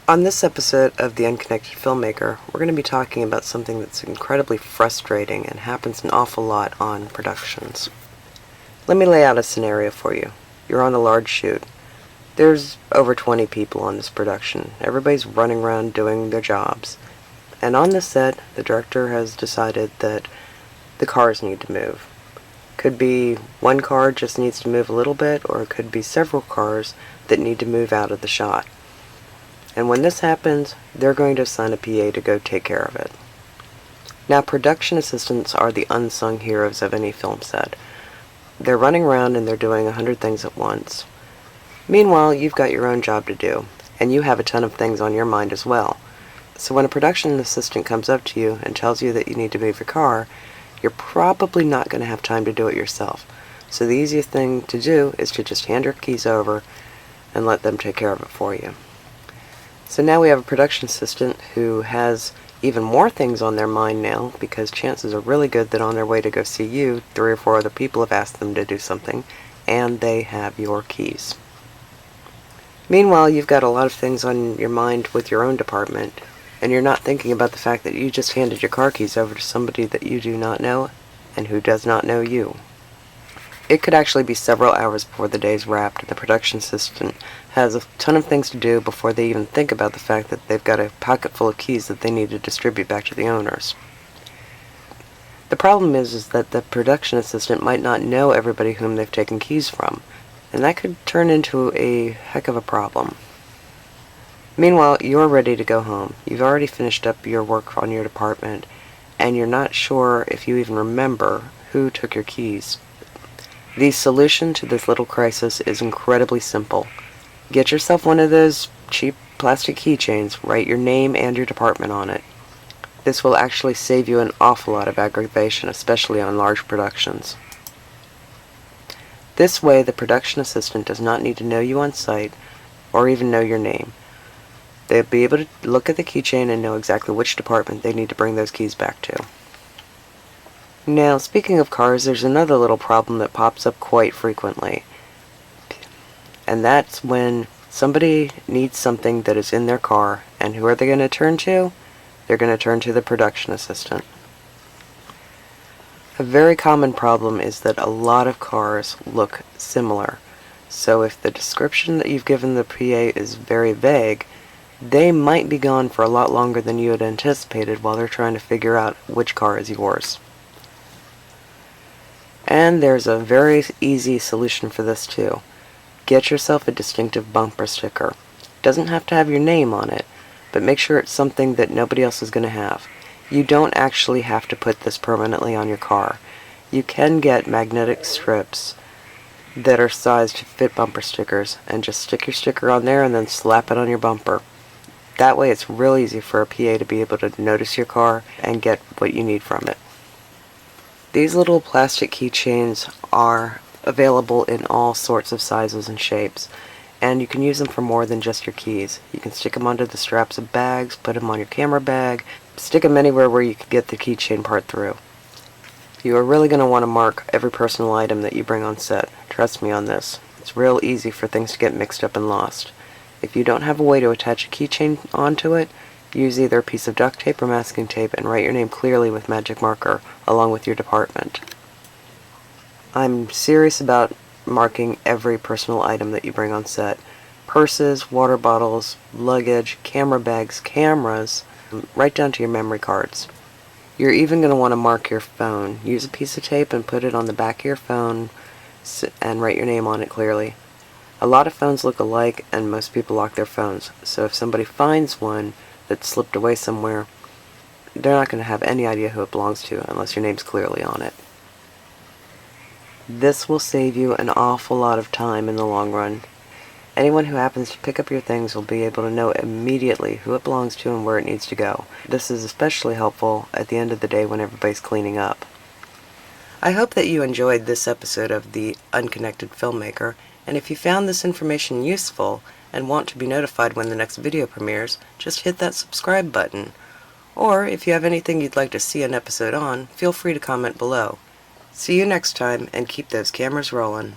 On this episode of The Unconnected Filmmaker, we're going to be talking about something that's incredibly frustrating and happens an awful lot on productions. Let me lay out a scenario for you. You're on a large shoot. There's over 20 people on this production. Everybody's running around doing their jobs. And on this set, the director has decided that the cars need to move. Could be one car just needs to move a little bit, or it could be several cars that need to move out of the shot. And when this happens, they're going to assign a PA to go take care of it. Now, production assistants are the unsung heroes of any film set. They're running around and they're doing 100 things at once. Meanwhile, you've got your own job to do, and you have a ton of things on your mind as well. So when a production assistant comes up to you and tells you that you need to move your car, you're probably not going to have time to do it yourself. So the easiest thing to do is to just hand your keys over and let them take care of it for you. So now we have a production assistant who has even more things on their mind now, because chances are really good that on their way to go see you, 3 or 4 other people have asked them to do something, and they have your keys. Meanwhile, you've got a lot of things on your mind with your own department, and you're not thinking about the fact that you just handed your car keys over to somebody that you do not know and who does not know you. It could actually be several hours before the day's wrapped, and the production assistant has a ton of things to do before they even think about the fact that they've got a pocket full of keys that they need to distribute back to the owners. The problem is that the production assistant might not know everybody whom they've taken keys from, and that could turn into a heck of a problem. Meanwhile, you're ready to go home. You've already finished up your work on your department, and you're not sure if you even remember who took your keys. The solution to this little crisis is incredibly simple. Get yourself one of those cheap plastic keychains, write your name and your department on it. This will actually save you an awful lot of aggravation, especially on large productions. This way, the production assistant does not need to know you on site or even know your name. They'll be able to look at the keychain and know exactly which department they need to bring those keys back to. Now, speaking of cars, there's another little problem that pops up quite frequently. And that's when somebody needs something that is in their car, and who are they going to turn to? They're going to turn to the production assistant. A very common problem is that a lot of cars look similar. So if the description that you've given the PA is very vague, they might be gone for a lot longer than you had anticipated while they're trying to figure out which car is yours. And there's a very easy solution for this too. Get yourself a distinctive bumper sticker. It doesn't have to have your name on it, but make sure it's something that nobody else is going to have. You don't actually have to put this permanently on your car. You can get magnetic strips that are sized to fit bumper stickers, and just stick your sticker on there and then slap it on your bumper. That way it's real easy for a PA to be able to notice your car and get what you need from it. These little plastic keychains are available in all sorts of sizes and shapes, and you can use them for more than just your keys. You can stick them onto the straps of bags, put them on your camera bag, stick them anywhere where you can get the keychain part through. You are really going to want to mark every personal item that you bring on set. Trust me on this. It's real easy for things to get mixed up and lost. If you don't have a way to attach a keychain onto it, use either a piece of duct tape or masking tape and write your name clearly with magic marker, along with your department. I'm serious about marking every personal item that you bring on set. Purses, water bottles, luggage, camera bags, cameras, right down to your memory cards. You're even going to want to mark your phone. Use a piece of tape and put it on the back of your phone and write your name on it clearly. A lot of phones look alike, and most people lock their phones, so if somebody finds one that's slipped away somewhere, they're not going to have any idea who it belongs to unless your name's clearly on it. This will save you an awful lot of time in the long run. Anyone who happens to pick up your things will be able to know immediately who it belongs to and where it needs to go. This is especially helpful at the end of the day when everybody's cleaning up. I hope that you enjoyed this episode of The Unconnected Filmmaker, and if you found this information useful and want to be notified when the next video premieres, just hit that subscribe button. Or if you have anything you'd like to see an episode on, feel free to comment below. See you next time, and keep those cameras rolling.